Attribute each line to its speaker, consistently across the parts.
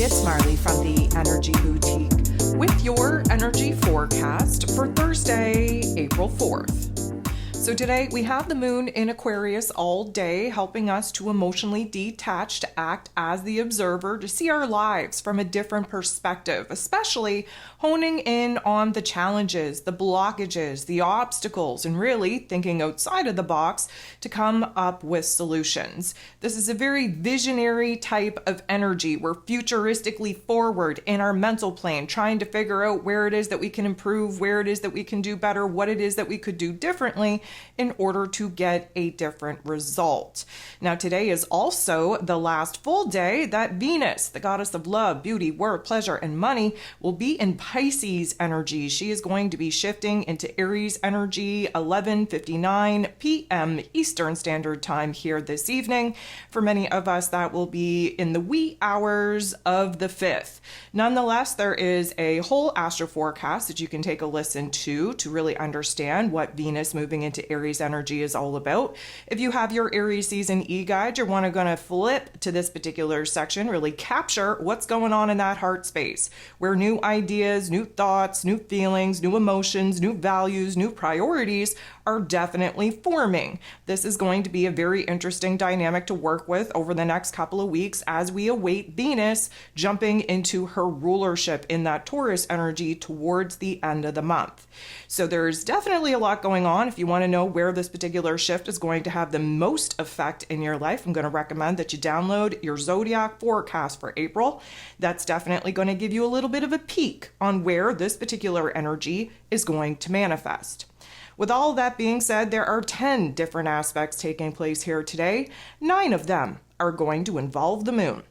Speaker 1: it's Marley from the Energy Boutique with your energy forecast for Thursday, April 4th. So today we have the moon in Aquarius all day, helping us to emotionally detach, to act as the observer, to see our lives from a different perspective, especially honing in on the challenges, the blockages, the obstacles, and really thinking outside of the box to come up with solutions. This is a very visionary type of energy. We're futuristically forward in our mental plane, trying to figure out where it is that we can improve, where it is that we can do better, what it is that we could do differently in order to get a different result. Now, today is also the last full day that Venus, the goddess of love, beauty, work, pleasure, and money, will be in Pisces energy. She is going to be shifting into Aries energy 11:59 p.m. Eastern Standard Time here this evening. For many of us, that will be in the wee hours of the 5th. Nonetheless, there is a whole astro forecast that you can take a listen to really understand what Venus moving into Aries energy is all about. If you have your Aries season e-guide, you're going to flip to this particular section, really capture what's going on in that heart space, where new ideas, new thoughts, new feelings, new emotions, new values, new priorities are definitely forming. This is going to be a very interesting dynamic to work with over the next couple of weeks as we await Venus jumping into her rulership in that Taurus energy towards the end of the month. So there's definitely a lot going on. If you want to know where this particular shift is going to have the most effect in your life, I'm going to recommend that you download your zodiac forecast for April. That's definitely going to give you a little bit of a peek on where this particular energy is going to manifest. With all that being said, there are 10 different aspects taking place here today. 9 of them are going to involve the moon.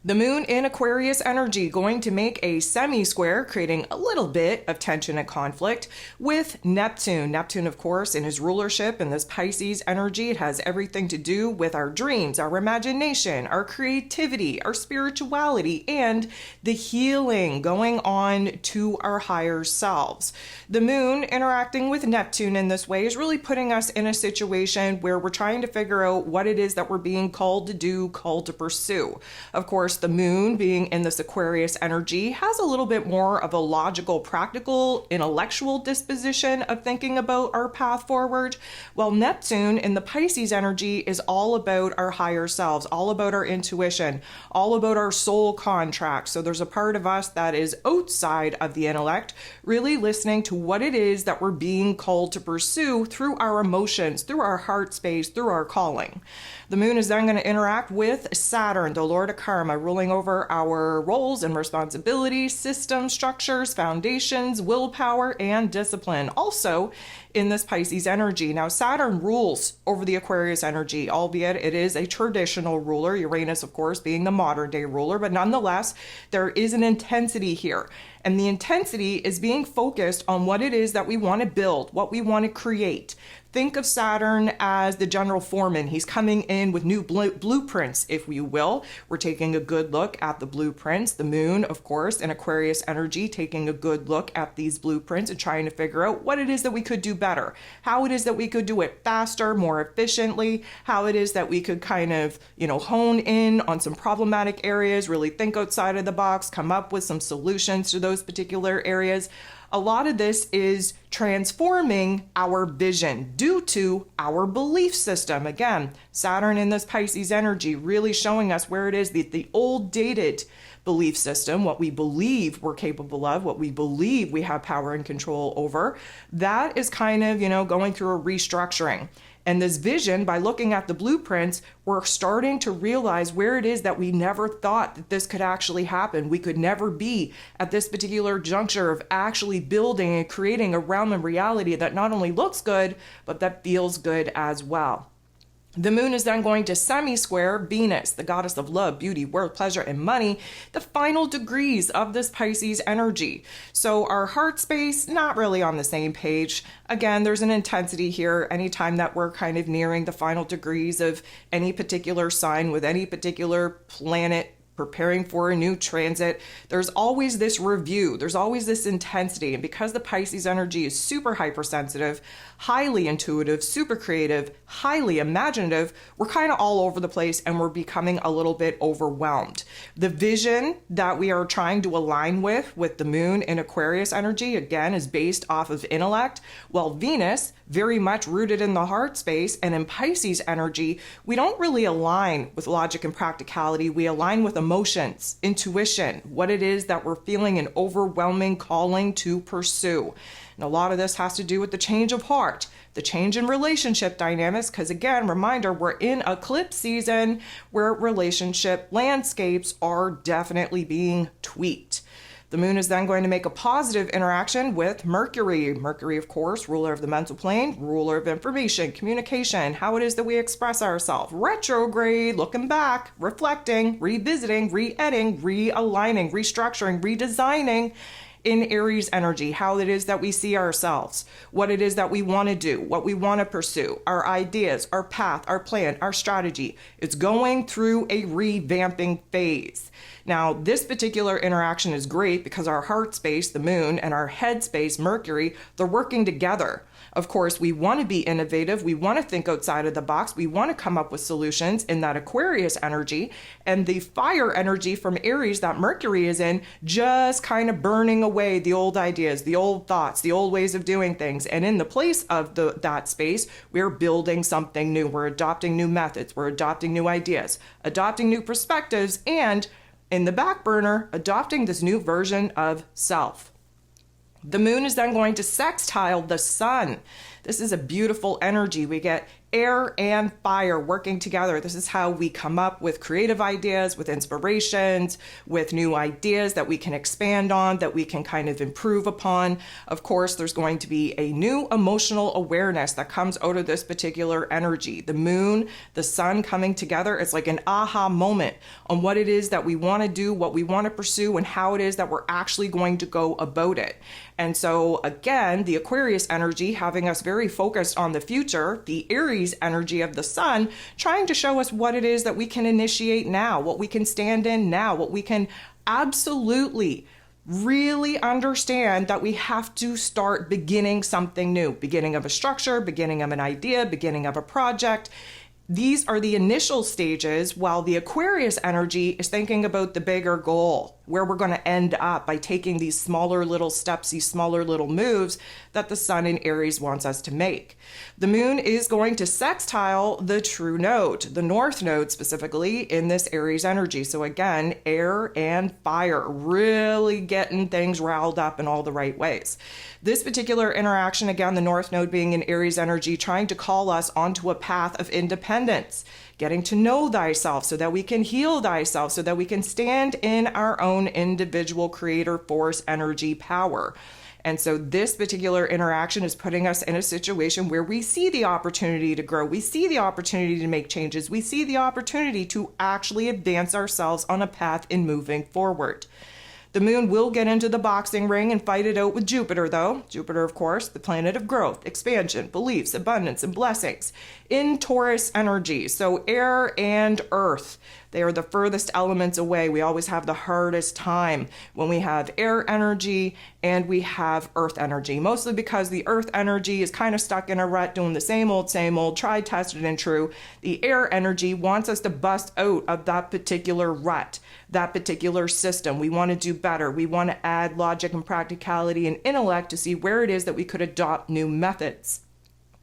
Speaker 1: The moon in Aquarius energy going to make a semi-square, creating a little bit of tension and conflict with Neptune. Neptune, of course, in his rulership in this Pisces energy, it has everything to do with our dreams, our imagination, our creativity, our spirituality, and the healing going on to our higher selves. The moon interacting with Neptune in this way is really putting us in a situation where we're trying to figure out what it is that we're being called to do, called to pursue. Of course, the moon being in this Aquarius energy has a little bit more of a logical, practical, intellectual disposition of thinking about our path forward, while Neptune in the Pisces energy is all about our higher selves, all about our intuition, all about our soul contract. So there's a part of us that is outside of the intellect, really listening to what it is that we're being called to pursue through our emotions, through our heart space, through our calling. The moon is then going to interact with Saturn, the Lord of Karma, ruling over our roles and responsibilities, systems, structures, foundations, willpower, and discipline. Also in this Pisces energy. Now, Saturn rules over the Aquarius energy, albeit it is a traditional ruler, Uranus, of course, being the modern day ruler, but nonetheless, there is an intensity here. And the intensity is being focused on what it is that we want to build, what we want to create. Think of Saturn as the general foreman. He's coming in with new blueprints, if you will. We're taking a good look at the blueprints. The moon, of course, in Aquarius energy, taking a good look at these blueprints and trying to figure out what it is that we could do better, how it is that we could do it faster, more efficiently, how it is that we could kind of, hone in on some problematic areas, really think outside of the box, come up with some solutions to those particular areas. A lot of this is transforming our vision due to our belief system. Again, Saturn in this Pisces energy really showing us where it is the old dated belief system, what we believe we're capable of, what we believe we have power and control over, that is kind of, going through a restructuring. And this vision, by looking at the blueprints, we're starting to realize where it is that we never thought that this could actually happen. We could never be at this particular juncture of actually building and creating a realm and reality that not only looks good, but that feels good as well. The moon is then going to semi-square Venus, the goddess of love, beauty, work, pleasure, and money, the final degrees of this Pisces energy. So our heart space, not really on the same page. Again, there's an intensity here anytime that we're kind of nearing the final degrees of any particular sign with any particular planet preparing for a new transit, there's always this review, there's always this intensity. And because the Pisces energy is super hypersensitive, highly intuitive, super creative, highly imaginative, we're kind of all over the place and we're becoming a little bit overwhelmed. The vision that we are trying to align with the moon in Aquarius energy, again, is based off of intellect, while Venus, very much rooted in the heart space, and in Pisces energy, we don't really align with logic and practicality. We align with emotions, intuition, what it is that we're feeling an overwhelming calling to pursue. And a lot of this has to do with the change of heart, the change in relationship dynamics, because again, reminder, we're in eclipse season where relationship landscapes are definitely being tweaked. The moon is then going to make a positive interaction with Mercury. Mercury, of course, ruler of the mental plane, ruler of information, communication, how it is that we express ourselves. Retrograde, looking back, reflecting, revisiting, re-editing, realigning, restructuring, redesigning in Aries energy, how it is that we see ourselves, what it is that we want to do, what we want to pursue, our ideas, our path, our plan, our strategy. It's going through a revamping phase. Now, this particular interaction is great because our heart space, the moon, and our head space, Mercury, they're working together. Of course, we want to be innovative. We want to think outside of the box. We want to come up with solutions in that Aquarius energy, and the fire energy from Aries that Mercury is in, just kind of burning away the old ideas, the old thoughts, the old ways of doing things. And in the place of that space, we're building something new. We're adopting new methods. We're adopting new ideas, adopting new perspectives, and in the back burner, adopting this new version of self. The moon is then going to sextile the sun. This is a beautiful energy. We get air and fire working together. This is how we come up with creative ideas, with inspirations, with new ideas that we can expand on, that we can kind of improve upon. Of course, there's going to be a new emotional awareness that comes out of this particular energy. The moon, the sun coming together, it's like an aha moment on what it is that we want to do, what we want to pursue, and how it is that we're actually going to go about it. And so again, the Aquarius energy having us very focused on the future, the Aries energy of the sun trying to show us what it is that we can initiate now, what we can stand in now, what we can absolutely really understand that we have to start beginning something new, beginning of a structure, beginning of an idea, beginning of a project. These are the initial stages, while the Aquarius energy is thinking about the bigger goal, where we're going to end up by taking these smaller little steps, these smaller little moves that the sun in Aries wants us to make. The moon is going to sextile the true node, the north node specifically in this Aries energy. So again, air and fire, really getting things riled up in all the right ways. This particular interaction, again, the north node being in Aries energy, trying to call us onto a path of independence, getting to know thyself so that we can heal thyself, so that we can stand in our own individual creator force energy power. And so this particular interaction is putting us in a situation where we see the opportunity to grow. We see the opportunity to make changes. We see the opportunity to actually advance ourselves on a path in moving forward. The moon will get into the boxing ring and fight it out with Jupiter, though. Jupiter, of course, the planet of growth, expansion, beliefs, abundance, and blessings in Taurus energy. So air and earth, they are the furthest elements away. We always have the hardest time when we have air energy and we have earth energy, mostly because the earth energy is kind of stuck in a rut doing the same old, tried, tested, and true. The air energy wants us to bust out of that particular rut, that particular system. We want to do better. We want to add logic and practicality and intellect to see where it is that we could adopt new methods.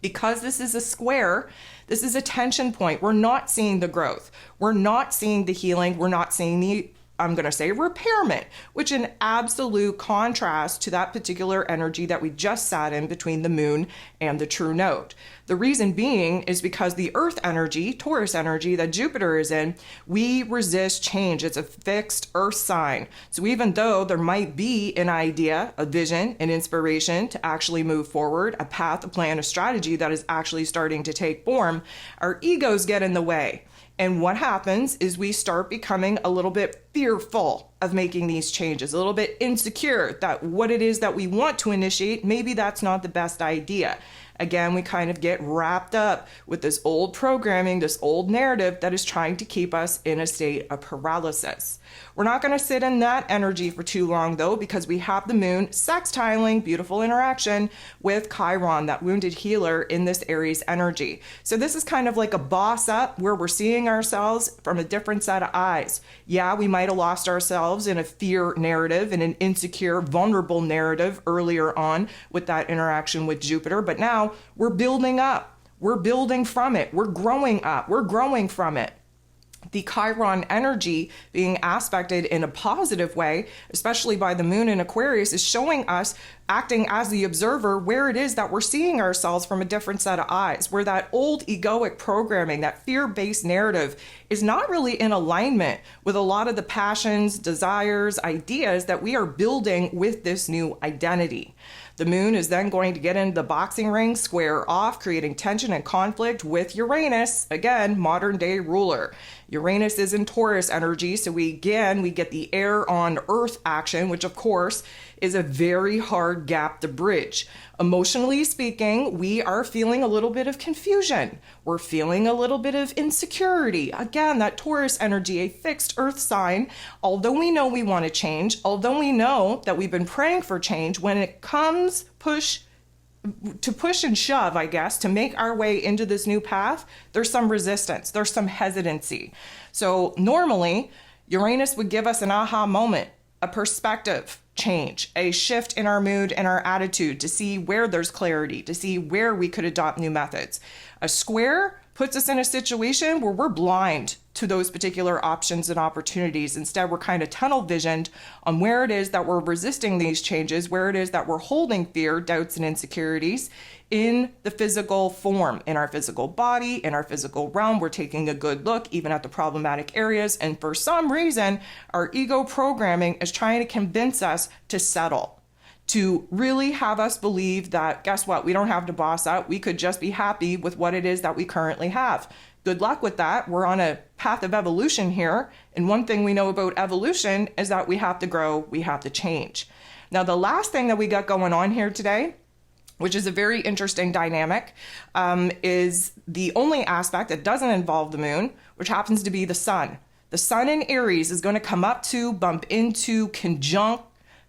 Speaker 1: Because this is a square, this is a tension point. We're not seeing the growth. We're not seeing the healing. We're not seeing the, I'm going to say, repairment, which in absolute contrast to that particular energy that we just sat in between the moon and the true node. The reason being is because the earth energy, Taurus energy that Jupiter is in, we resist change. It's a fixed earth sign. So even though there might be an idea, a vision, an inspiration to actually move forward, a path, a plan, a strategy that is actually starting to take form, our egos get in the way. And what happens is we start becoming a little bit fearful of making these changes, a little bit insecure that what it is that we want to initiate, maybe that's not the best idea. again, we kind of get wrapped up with this old programming, this old narrative that is trying to keep us in a state of paralysis. We're not going to sit in that energy for too long, though, because we have the moon sextiling, beautiful interaction, with Chiron, that wounded healer in this Aries energy. So this is kind of like a boss up where we're seeing ourselves from a different set of eyes. Yeah, we might have lost ourselves in a fear narrative, in an insecure, vulnerable narrative earlier on with that interaction with Jupiter, but now we're building up. We're building from it. We're growing up. We're growing from it. The Chiron energy being aspected in a positive way, especially by the moon in Aquarius, is showing us, acting as the observer, where it is that we're seeing ourselves from a different set of eyes, where that old egoic programming, that fear-based narrative is not really in alignment with a lot of the passions, desires, ideas that we are building with this new identity. The moon is then going to get into the boxing ring, square off, creating tension and conflict with Uranus, again, modern day ruler. Uranus is in Taurus energy, so we get the air on earth action, which of course is a very hard gap to bridge. Emotionally speaking, we are feeling a little bit of confusion. We're feeling a little bit of insecurity. Again, that Taurus energy, a fixed earth sign, although we know we want to change, although we know that we've been praying for change, when it comes push and shove, I guess, to make our way into this new path, there's some resistance, there's some hesitancy. So normally, Uranus would give us an aha moment, a perspective change, a shift in our mood and our attitude to see where there's clarity, to see where we could adopt new methods. A square puts us in a situation where we're blind to those particular options and opportunities. Instead, we're kind of tunnel visioned on where it is that we're resisting these changes, where it is that we're holding fear, doubts, and insecurities in the physical form, in our physical body, in our physical realm. We're taking a good look even at the problematic areas. And for some reason, our ego programming is trying to convince us to settle, to really have us believe that, guess what, we don't have to boss up. We could just be happy with what it is that we currently have. Good luck with that. We're on a path of evolution here. And one thing we know about evolution is that we have to grow, we have to change. Now, the last thing that we got going on here today, which is a very interesting dynamic, is the only aspect that doesn't involve the moon, which happens to be the sun. The sun in Aries is going to come up to, bump into, conjunct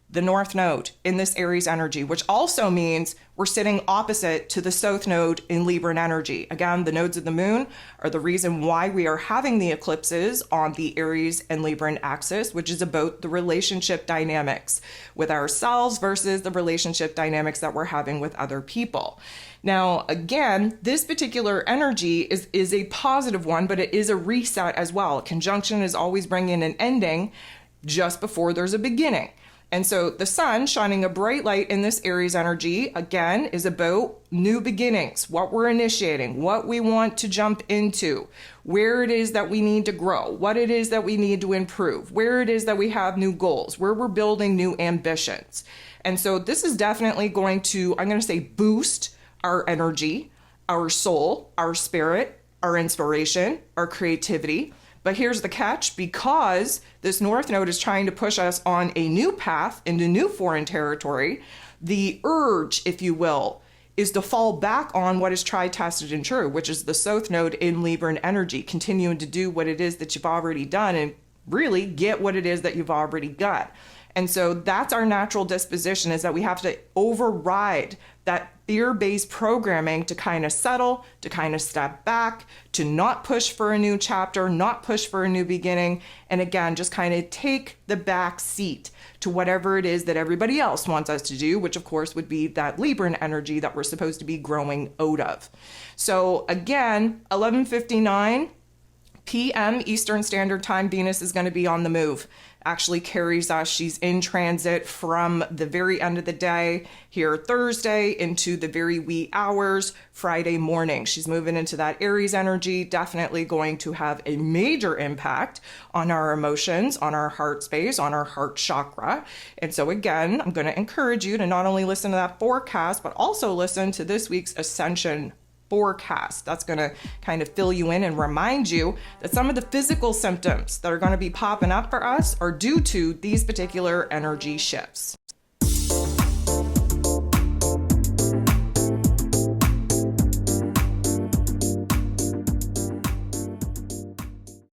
Speaker 1: the North Node in this Aries energy, which also means we're sitting opposite to the South Node in Libran energy. Again, the nodes of the moon are the reason why we are having the eclipses on the Aries and Libran axis, which is about the relationship dynamics with ourselves versus the relationship dynamics that we're having with other people. Now, again, this particular energy is a positive one, but it is a reset as well. A conjunction is always bringing an ending just before there's a beginning. And so the sun shining a bright light in this Aries energy, again, is about new beginnings, what we're initiating, what we want to jump into, where it is that we need to grow, what it is that we need to improve, where it is that we have new goals, where we're building new ambitions. And so this is definitely going to, I'm going to say, boost our energy, our soul, our spirit, our inspiration, our creativity. But here's the catch, because this North Node is trying to push us on a new path into new foreign territory, the urge, if you will, is to fall back on what is tried, tested, and true, which is the South Node in Libran energy, continuing to do what it is that you've already done and really get what it is that you've already got. And so that's our natural disposition, is that we have to override that fear-based programming to kind of settle, to kind of step back, to not push for a new chapter, not push for a new beginning, and again, just kind of take the back seat to whatever it is that everybody else wants us to do, which of course would be that Libran energy that we're supposed to be growing out of. So again, 11:59 p.m. Eastern Standard Time, Venus is going to be on the move. Actually carries us. She's in transit from the very end of the day here Thursday into the very wee hours Friday morning. She's moving into that Aries energy, definitely going to have a major impact on our emotions, on our heart space, on our heart chakra. And so again, I'm going to encourage you to not only listen to that forecast, but also listen to this week's Ascension forecast. That's going to kind of fill you in and remind you that some of the physical symptoms that are going to be popping up for us are due to these particular energy shifts.